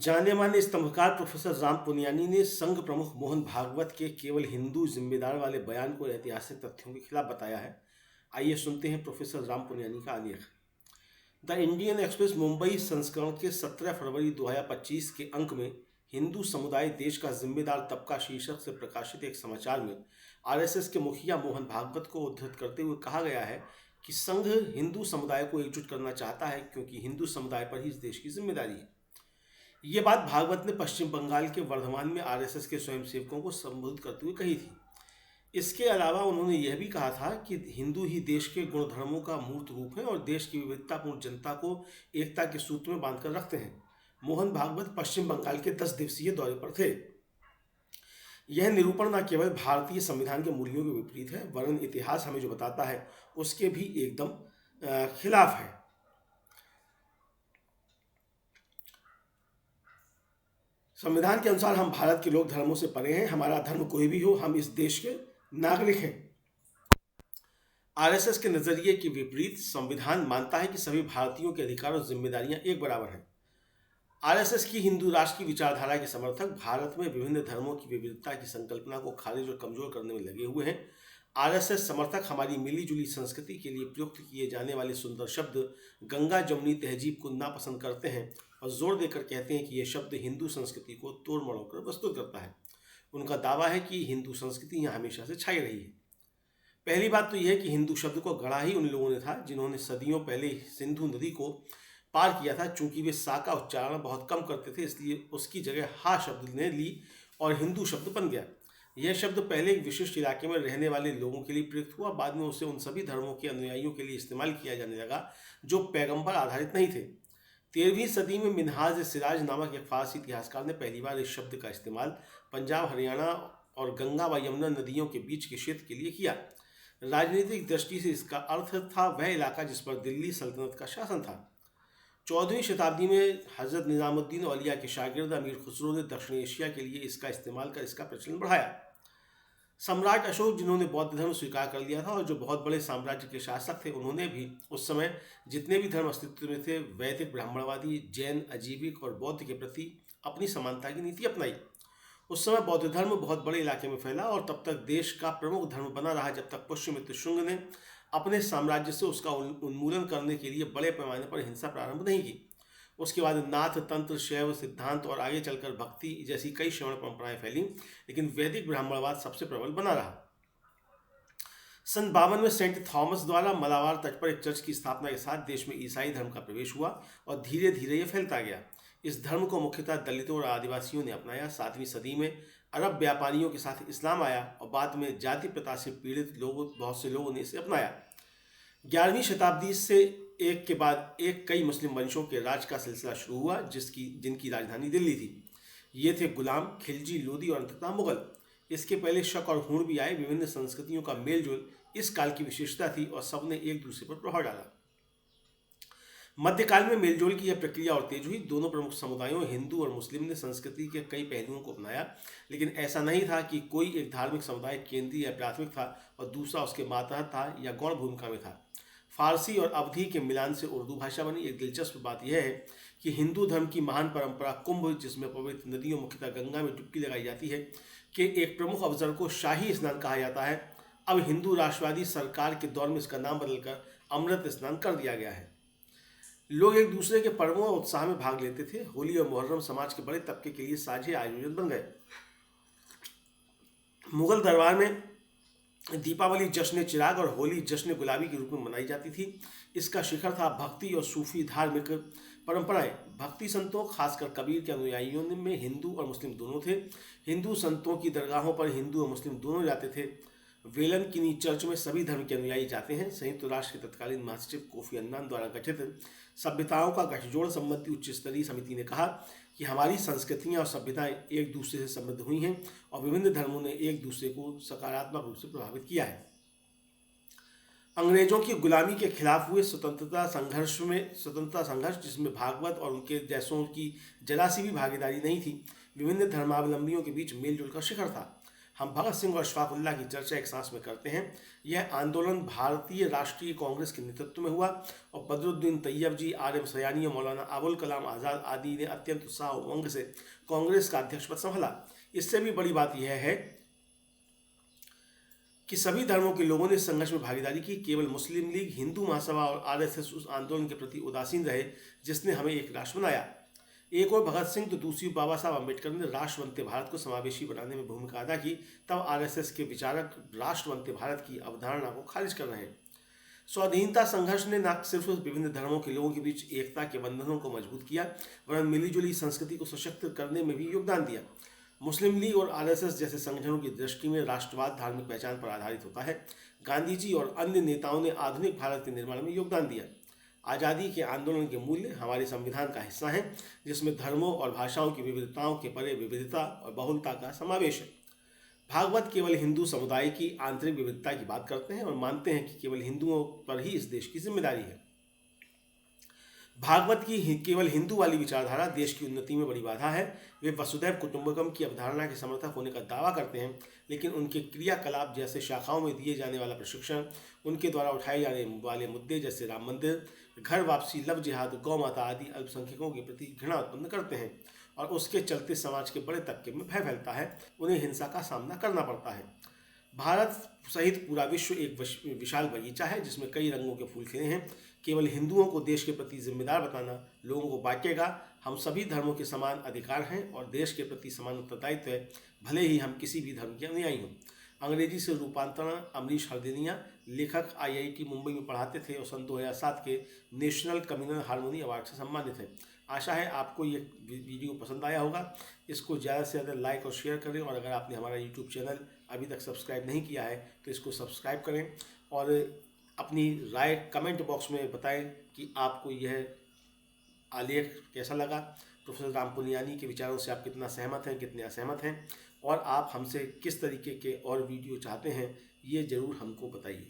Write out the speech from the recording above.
जाने माने स्तंभकार प्रोफेसर राम पुनियानी ने संघ प्रमुख मोहन भागवत के केवल हिंदू जिम्मेदार वाले बयान को ऐतिहासिक तथ्यों के खिलाफ बताया है। आइए सुनते हैं प्रोफेसर राम पुनियानी का आलेख। द इंडियन एक्सप्रेस मुंबई संस्करण के 17 फरवरी 2025 के अंक में हिंदू समुदाय देश का जिम्मेदार तबका शीर्षक से प्रकाशित एक समाचार में आरएसएस के मुखिया मोहन भागवत को उद्धृत करते हुए कहा गया है कि संघ हिंदू समुदाय को एकजुट करना चाहता है क्योंकि हिंदू समुदाय पर ही इस देश की जिम्मेदारी है। ये बात भागवत ने पश्चिम बंगाल के वर्धमान में आरएसएस के स्वयंसेवकों को संबोधित करते हुए कही थी। इसके अलावा उन्होंने यह भी कहा था कि हिंदू ही देश के गुणधर्मों का मूर्त रूप है और देश की विविधतापूर्ण जनता को एकता के सूत्र में बांधकर रखते हैं। मोहन भागवत पश्चिम बंगाल के 10 दिवसीय दौरे पर थे। यह निरूपण न केवल भारतीय संविधान के मूल्यों के विपरीत है वरन इतिहास हमें जो बताता है उसके भी एकदम खिलाफ है। संविधान के अनुसार हम भारत के लोक धर्मों से परे हैं। हमारा धर्म कोई भी हो, हम इस देश के नागरिक हैं। आरएसएस के नजरिए के विपरीत संविधान मानता है कि सभी भारतीयों के अधिकार और जिम्मेदारियां एक बराबर हैं। आरएसएस की हिंदू राष्ट्र की विचारधारा के समर्थक भारत में विभिन्न धर्मों की विविधता की संकल्पना को खारिज और कमजोर करने में लगे हुए हैं। आरएसएस समर्थक हमारी मिलीजुली संस्कृति के लिए प्रयुक्त किए जाने वाले सुंदर शब्द गंगा जमुनी तहजीब को नापसंद करते हैं और जोर देकर कहते हैं कि यह शब्द हिंदू संस्कृति को तोड़ मरोड़ कर प्रस्तुत करता है। उनका दावा है कि हिंदू संस्कृति यहाँ हमेशा से छाई रही है। पहली बात तो यह है कि हिंदू शब्द को गढ़ा ही उन लोगों ने था जिन्होंने सदियों पहले सिंधु नदी को पार किया था। चूंकि वे सा का उच्चारण बहुत कम करते थे इसलिए उसकी जगह हा शब्द ने ली और हिंदू शब्द बन गया। यह शब्द पहले एक विशिष्ट इलाके में रहने वाले लोगों के लिए प्रयुक्त हुआ, बाद में उसे उन सभी धर्मों के अनुयायियों के लिए इस्तेमाल किया जाने लगा जो पैगंबर आधारित नहीं थे। 13वीं सदी में मिन्हाज सिराज नामक एक फारसी इतिहासकार ने पहली बार इस शब्द का इस्तेमाल पंजाब, हरियाणा और गंगा व यमुना नदियों के बीच के क्षेत्र के लिए किया। राजनीतिक दृष्टि से इसका अर्थ था वह इलाका जिस पर दिल्ली सल्तनत का शासन था। 14वीं शताब्दी में हजरत निजामुद्दीन औलिया के शागिर्द अमीर खुसरो ने दक्षिण एशिया के लिए इसका इस्तेमाल कर इसका प्रचलन बढ़ाया। सम्राट अशोक, जिन्होंने बौद्ध धर्म स्वीकार कर लिया था और जो बहुत बड़े साम्राज्य के शासक थे, उन्होंने भी उस समय जितने भी धर्म अस्तित्व में थे वैदिक, ब्राह्मणवादी, जैन, अजीविक और बौद्ध के प्रति अपनी समानता की नीति अपनाई। उस समय बौद्ध धर्म बहुत बड़े इलाके में फैला और तब तक देश का प्रमुख धर्म बना रहा जब तक पुष्यमित्र शुंग ने अपने साम्राज्य से उसका उन्मूलन करने के लिए बड़े पैमाने पर हिंसा प्रारंभ नहीं की। उसके बाद नाथ, तंत्र, शैव सिद्धांत और आगे चलकर भक्ति जैसी कई श्रवण परंपराएं फैली, लेकिन वैदिक ब्राह्मणवाद सबसे प्रबल बना रहा। सन 52 में सेंट थॉमस द्वारा मलाबार तट पर एक चर्च की स्थापना के साथ देश में ईसाई धर्म का प्रवेश हुआ और धीरे धीरे यह फैलता गया। इस धर्म को मुख्यतः दलितों और आदिवासियों ने अपनाया। 7वीं सदी में अरब व्यापारियों के साथ इस्लाम आया और बाद में जाति प्रथा से पीड़ित बहुत से लोगों ने इसे अपनाया। 11वीं शताब्दी से एक के बाद एक कई मुस्लिम वंशों के राज का सिलसिला शुरू हुआ जिनकी राजधानी दिल्ली थी। ये थे गुलाम, खिलजी, लोदी और अंततः मुगल। इसके पहले शक और हूण भी आए। विभिन्न संस्कृतियों का मेलजोल इस काल की विशेषता थी और सबने एक दूसरे पर प्रभाव डाला। मध्यकाल में मेलजोल की यह प्रक्रिया और तेज हुई। दोनों प्रमुख समुदायों हिंदू और मुस्लिम ने संस्कृति के कई पहलुओं को अपनाया, लेकिन ऐसा नहीं था कि कोई एक धार्मिक समुदाय केंद्रीय या प्राथमिक था और दूसरा उसके मातहत था या गौण भूमिका में था। फारसी और अवधी के मिलान से उर्दू भाषा बनी। एक दिलचस्प बात यह है कि हिंदू धर्म की महान परंपरा कुंभ, जिसमें पवित्र नदियों मुख्यतः गंगा में डुबकी लगाई जाती है, के एक प्रमुख अवसर को शाही स्नान कहा जाता है। अब हिंदू राष्ट्रवादी सरकार के दौर में इसका नाम बदलकर अमृत स्नान कर दिया गया है। लोग एक दूसरे के पर्वों और उत्साह में भाग लेते थे। होली और मुहर्रम समाज के बड़े तबके के लिए साझे आयोजन बन गए। मुगल दरबार में दीपावली जश्न चिराग और होली जश्न गुलाबी के रूप में मनाई जाती थी। इसका शिखर था भक्ति और सूफी धार्मिक परंपराएं। भक्ति संतों, खासकर कबीर के अनुयायियों में हिंदू और मुस्लिम दोनों थे। हिंदू संतों की दरगाहों पर हिंदू और मुस्लिम दोनों जाते थे। वेलन किनी चर्च में सभी धर्म के अनुयायी जाते हैं। संयुक्त राष्ट्र के तत्कालीन महासचिव कोफी अन्नान द्वारा गठित सभ्यताओं का गठजोड़ संबंधी उच्च स्तरीय समिति ने कहा कि हमारी संस्कृतियां और सभ्यताएं एक दूसरे से समृद्ध हुई हैं और विभिन्न धर्मों ने एक दूसरे को सकारात्मक रूप से प्रभावित किया है। अंग्रेजों की गुलामी के खिलाफ हुए स्वतंत्रता संघर्ष जिसमें भागवत और उनके जैसों की जरा सी भी भागीदारी नहीं थी, विभिन्न धर्मावलंबियों के बीच मेलजोल का शिखर था। हम भगत सिंह और अशफाकुल्लाह की चर्चा एक सांस में करते हैं। यह आंदोलन भारतीय राष्ट्रीय कांग्रेस के नेतृत्व में हुआ और बदरुद्दीन तैयब, आर एम सयानी और मौलाना अबुल कलाम आज़ाद आदि ने अत्यंत उत्साह और उमंग से कांग्रेस का अध्यक्ष पद संभाला। इससे भी बड़ी बात यह है कि सभी धर्मों के लोगों ने संघर्ष में भागीदारी की। केवल मुस्लिम लीग, हिंदू महासभा और आरएसएस उस आंदोलन के प्रति उदासीन रहे जिसने हमें एक राष्ट्र बनाया। एक और भगत सिंह तो दूसरी बाबा साहब अम्बेडकर ने राष्ट्र बनते भारत को समावेशी बनाने में भूमिका अदा की। तब आरएसएस के विचारक राष्ट्र बनते भारत की अवधारणा को खारिज कर रहे हैं। स्वाधीनता संघर्ष ने न सिर्फ विभिन्न धर्मों के लोगों के बीच एकता के बंधनों को मजबूत किया, वरन मिलीजुली संस्कृति को सशक्त करने में भी योगदान दिया। मुस्लिम लीग और आरएसएस जैसे संगठनों की दृष्टि में राष्ट्रवाद धार्मिक पहचान पर आधारित होता है। गांधी जी और अन्य नेताओं ने आधुनिक भारत के निर्माण में योगदान दिया। आज़ादी के आंदोलन के मूल्य हमारे संविधान का हिस्सा हैं, जिसमें धर्मों और भाषाओं की विविधताओं के परे विविधता और बहुलता का समावेश है। भागवत केवल हिंदू समुदाय की आंतरिक विविधता की बात करते हैं और मानते हैं कि केवल हिंदुओं पर ही इस देश की जिम्मेदारी है। भागवत की केवल हिंदू वाली विचारधारा देश की उन्नति में बड़ी बाधा है। वे वसुधैव कुटुंबकम की अवधारणा के समर्थक होने का दावा करते हैं, लेकिन उनके क्रियाकलाप जैसे शाखाओं में दिए जाने वाला प्रशिक्षण, उनके द्वारा उठाए जाने वाले मुद्दे जैसे राम मंदिर, घर वापसी, लव जिहाद, गौ माता आदि अल्पसंख्यकों के प्रति घृणा उत्पन्न करते हैं और उसके चलते समाज के बड़े तबके में भय फैलता है। उन्हें हिंसा का सामना करना पड़ता है। भारत सहित पूरा विश्व एक विशाल बगीचा है जिसमें कई रंगों के फूल खिले हैं। केवल हिंदुओं को देश के प्रति जिम्मेदार बताना लोगों को बांटेगा। हम सभी धर्मों के समान अधिकार हैं और देश के प्रति समान उत्तरदायित्व है, भले ही हम किसी भी धर्म के अनुयायी हों। अंग्रेजी से रूपांतरण अमरीश हरदिनिया, लेखक, IIT मुंबई में पढ़ाते थे और सन 2007 के नेशनल कम्युनल हार्मोनी अवार्ड से सम्मानित हैं। आशा है आपको ये वीडियो पसंद आया होगा। इसको ज़्यादा से ज़्यादा लाइक और शेयर करें और अगर आपने हमारा YouTube चैनल अभी तक सब्सक्राइब नहीं किया है तो इसको सब्सक्राइब करें और अपनी राय कमेंट बॉक्स में बताएं कि आपको यह आलेख कैसा लगा। प्रोफेसर राम पुनियानी के विचारों से आप कितना सहमत हैं, कितने असहमत हैं और आप हमसे किस तरीके के और वीडियो चाहते हैं, ये ज़रूर हमको बताइए।